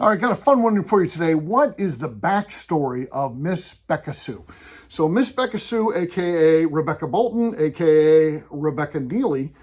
All right, got a fun one for you today. What is the backstory of Miss Beka Sue? So Miss Beka Sue, a.k.a. Rebecca Bolton, a.k.a. Rebecca Neely,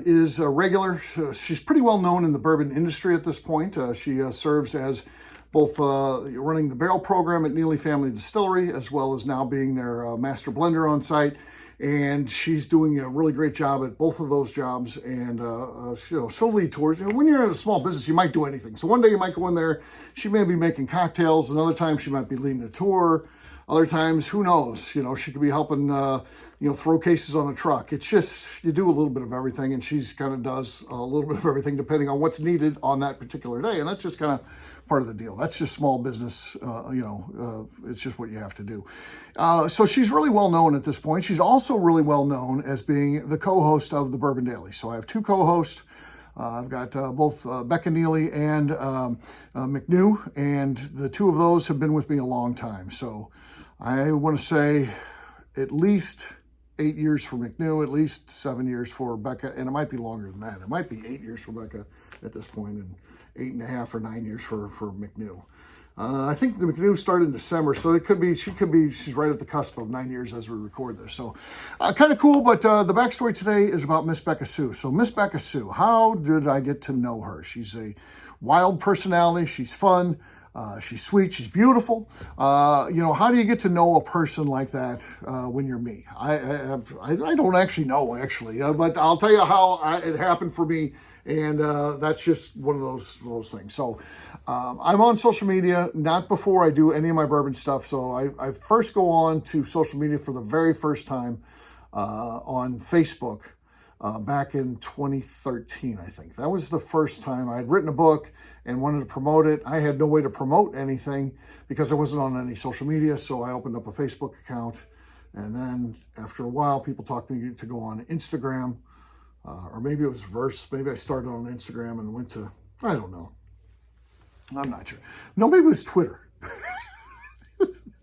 is a regular. She's pretty well known in the bourbon industry at this point. She serves as both running the barrel program at Neely Family Distillery, as well as now being their master blender on site. And she's doing a really great job at both of those jobs. And, she'll lead towards, when you're in a small business, you might do anything. So one day you might go in there, she may be making cocktails. Another time she might be leading a tour. Other times, who knows? She could be helping, throw cases on a truck. It's just, you do a little bit of everything, and she's kind of does a little bit of everything depending on what's needed on that particular day. And that's just kind of part of the deal. That's just small business. It's just what you have to do. So she's really well known at this point. She's also really well known as being the co-host of the Bourbon Daily. So I have two co-hosts. I've got both Becca Neely and McNew, and the two of those have been with me a long time. So I want to say at least 8 years for McNew, at least 7 years for Becca, and it might be longer than that. It might be 8 years for Becca at this point, and 8.5 or 9 years for McNew. I think the McNew started in December, so she's right at the cusp of 9 years as we record this. So kind of cool, but the backstory today is about Miss Beka Sue. So Miss Beka Sue, how did I get to know her? She's a wild personality. She's fun. She's sweet. She's beautiful. How do you get to know a person like that when you're me? I don't actually know, but I'll tell you how it happened for me. And that's just one of those things. So I'm on social media, not before I do any of my bourbon stuff. So I first go on to social media for the very first time on Facebook back in 2013, I think. That was the first time I had written a book and wanted to promote it. I had no way to promote anything because I wasn't on any social media. So I opened up a Facebook account. And then after a while, people talked to me to go on Instagram. Or maybe it was reverse. Maybe I started on Instagram and went to, I don't know. I'm not sure. No, maybe it was Twitter.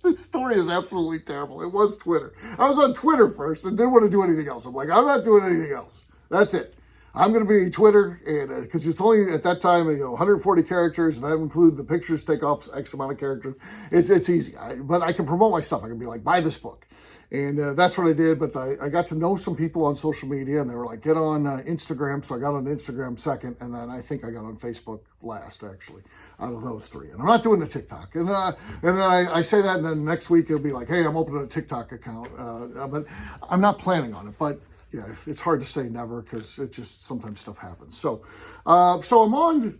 This story is absolutely terrible. It was Twitter. I was on Twitter first and didn't want to do anything else. I'm like, I'm not doing anything else. That's it. I'm going to be Twitter, and because it's only at that time, 140 characters, and that includes the pictures, take off X amount of characters. It's easy. But I can promote my stuff. I can be like, buy this book. And that's what I did, but I got to know some people on social media, and they were like, get on Instagram. So I got on Instagram second, and then I think I got on Facebook last, actually, out of those three. And I'm not doing the TikTok. And then I say that, and then next week it'll be like, hey, I'm opening a TikTok account. But I'm not planning on it. But yeah, it's hard to say never because it just sometimes stuff happens. So I'm on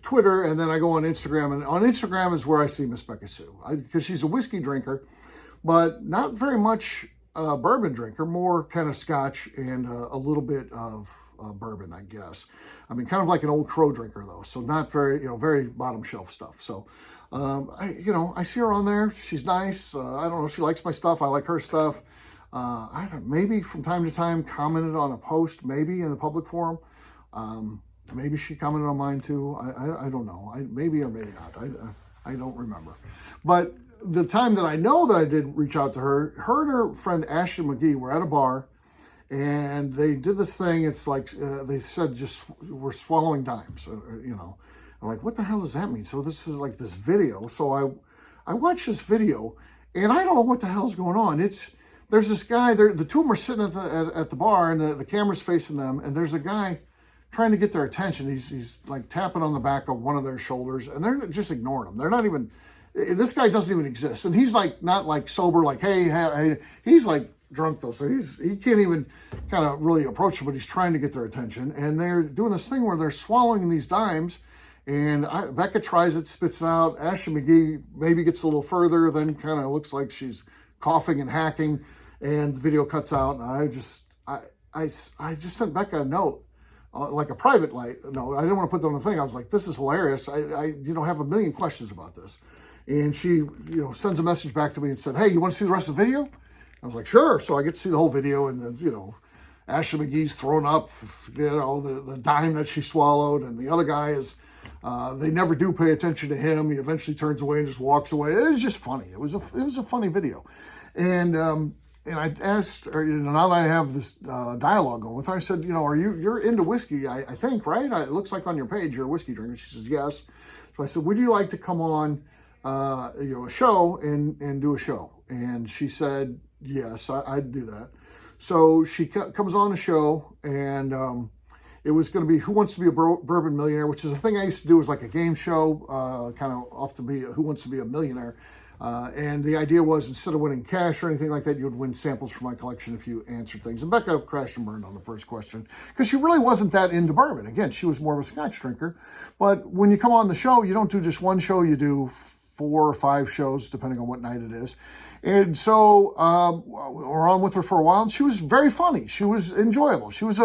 Twitter, and then I go on Instagram. And on Instagram is where I see Miss Beka Sue, because she's a whiskey drinker, but not very much bourbon drinker, more kind of scotch and a little bit of bourbon, I guess. I mean, kind of like an old crow drinker, though. So not very, very bottom shelf stuff. So, I see her on there. She's nice. I don't know. She likes my stuff. I like her stuff. Maybe from time to time commented on a post, maybe in the public forum. Maybe she commented on mine too. I don't know. Maybe or maybe not. I don't remember. But the time that I know that I did reach out to her and her friend Ashley McGee were at a bar, and they did this thing. It's like they said, just we're swallowing dimes. I'm like, what the hell does that mean? So this is like this video. So I watched this video, and I don't know what the hell's going on. There's this guy there. The two of them are sitting at the bar, and the camera's facing them, and there's a guy trying to get their attention. He's like tapping on the back of one of their shoulders, and they're just ignoring him. They're not even. This guy doesn't even exist, and he's like not like sober, like hey. He's like drunk though, so he can't even kind of really approach them, but he's trying to get their attention. And they're doing this thing where they're swallowing these dimes, and Becca tries it, spits it out. Ashley McGee maybe gets a little further, then kind of looks like she's coughing and hacking, and the video cuts out. And I just sent Becca a note. Like a private note. I didn't want to put that on the thing. I was like, this is hilarious. I have a million questions about this. And she, sends a message back to me and said, hey, you want to see the rest of the video? I was like, sure. So I get to see the whole video, and then, Ashley McGee's thrown up, the dime that she swallowed, and the other guy is, they never do pay attention to him. He eventually turns away and just walks away. It was just funny. It was a funny video. And I asked her, now that I have this dialogue going with her, I said, you're into whiskey, I think, right? It looks like on your page you're a whiskey drinker. She says, yes. So I said, would you like to come on, a show and do a show? And she said, yes, I'd do that. So she comes on a show, and it was going to be Who Wants to Be a Bourbon Millionaire, which is a thing I used to do as like a game show, kind of off to be Who Wants to Be a Millionaire. And the idea was, instead of winning cash or anything like that, you would win samples from my collection if you answered things. And Beka crashed and burned on the first question because she really wasn't that into bourbon. Again, she was more of a Scotch drinker. But when you come on the show, you don't do just one show, you do 4 or 5 shows, depending on what night it is. And so we're on with her for a while, and she was very funny. She was enjoyable. She was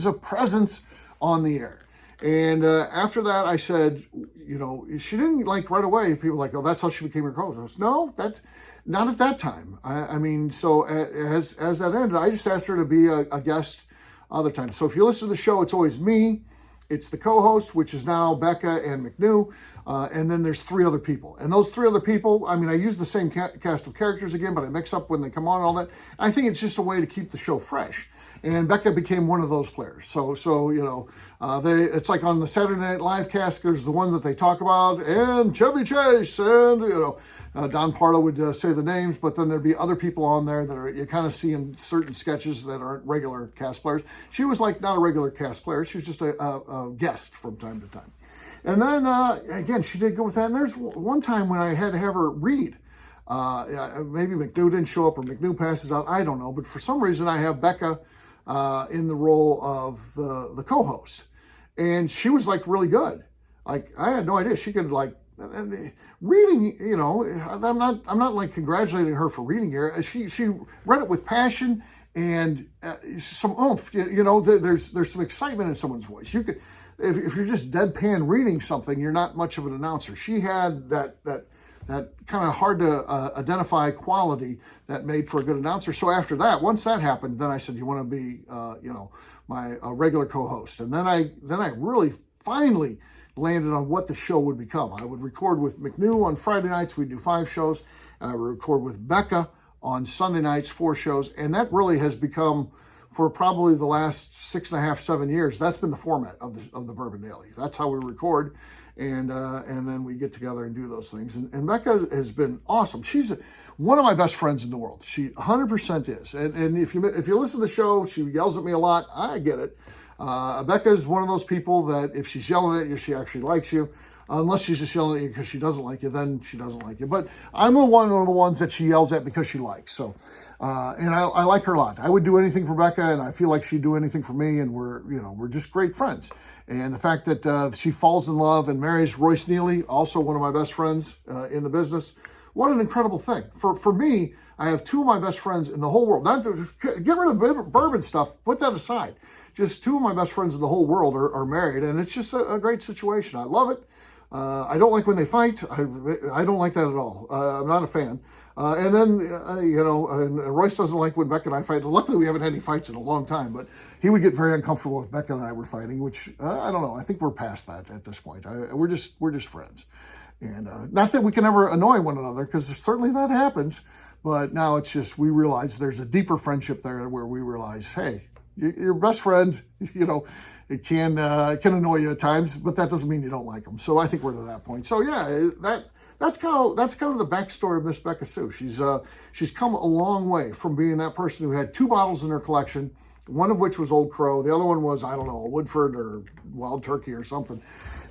a presence on the air. And after that, I said, she didn't like right away. People were like, oh, that's how she became your co-host. No, that's not at that time. I mean, so as that ended, I just asked her to be a guest other times. So if you listen to the show, it's always me. It's the co-host, which is now Beka and McNew. And then there's 3 other people. And those 3 other people, I mean, I use the same cast of characters again, but I mix up when they come on and all that. I think it's just a way to keep the show fresh. And Beka became one of those players. So it's like on the Saturday Night Live cast, there's the ones that they talk about, and Chevy Chase, and, Don Pardo would say the names, but then there'd be other people on there that you kind of see in certain sketches that aren't regular cast players. She was like not a regular cast player. She was just a guest from time to time. And then, again, she did go with that. And there's one time when I had to have her read. Maybe McNew didn't show up or McNew passes out. I don't know. But for some reason, I have Beka in the role of the co-host. And she was like really good. Like, I had no idea. She could like, reading, I'm not like congratulating her for reading here. She read it with passion and some oomph. There's some excitement in someone's voice. You could, if you're just deadpan reading something, you're not much of an announcer. She had that kind of hard to identify quality that made for a good announcer. So after that, once that happened, then I said, you want to be, my regular co-host. And then I really finally landed on what the show would become. I would record with McNew on Friday nights. We'd do 5 shows. And I would record with Beka on Sunday nights, 4 shows. And that really has become, for probably the last 6.5, 7 years, that's been the format of the Bourbon Daily. That's how we record. And then we get together and do those things. And Beka has been awesome. She's one of my best friends in the world. She 100% is. And if you listen to the show, she yells at me a lot. I get it. Beka is one of those people that if she's yelling at you, she actually likes you. Unless she's just yelling at you because she doesn't like you, then she doesn't like you. But I'm one of the ones that she yells at because she likes. So, and I like her a lot. I would do anything for Beka, and I feel like she'd do anything for me. And we're just great friends. And the fact that she falls in love and marries Royce Neely, also one of my best friends in the business, what an incredible thing. For me, I have 2 of my best friends in the whole world. Not to, get rid of bourbon stuff, put that aside. Just 2 of my best friends in the whole world are married, and it's just a great situation. I love it. I don't like when they fight. I don't like that at all. I'm not a fan. And then, and Royce doesn't like when Beka and I fight. Luckily, we haven't had any fights in a long time, but he would get very uncomfortable if Beka and I were fighting, which I don't know. I think we're past that at this point. We're just friends. And not that we can ever annoy one another, because certainly that happens. But now it's just, we realize there's a deeper friendship there where we realize, hey, your best friend, it can annoy you at times, but that doesn't mean you don't like them. So I think we're to that point. So yeah, that's kind of the backstory of Miss Beka Sue. She's come a long way from being that person who had 2 bottles in her collection, one of which was Old Crow. The other one was, I don't know, a Woodford or Wild Turkey or something.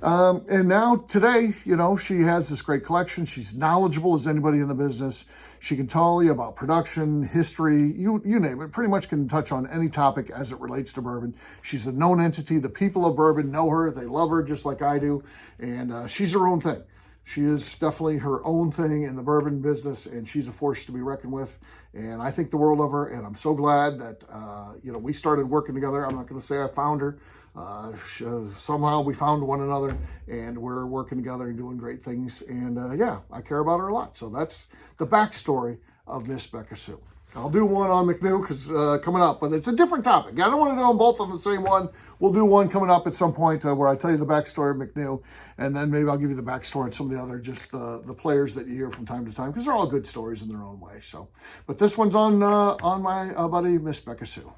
And now today, she has this great collection. She's knowledgeable as anybody in the business. She can tell you about production, history, you name it. Pretty much can touch on any topic as it relates to bourbon. She's a known entity. The people of bourbon know her. They love her just like I do. And she's her own thing. She is definitely her own thing in the bourbon business, and she's a force to be reckoned with. And I think the world of her, and I'm so glad that, we started working together. I'm not going to say I found her. Somehow we found one another, and we're working together and doing great things. And I care about her a lot. So that's the backstory of Miss Beka Sue. I'll do one on McNew because coming up, but it's a different topic. I don't want to do them both on the same one. We'll do one coming up at some point where I tell you the backstory of McNew, and then maybe I'll give you the backstory and some of the other just the players that you hear from time to time because they're all good stories in their own way. So, but this one's on my buddy Miss Beka Sue.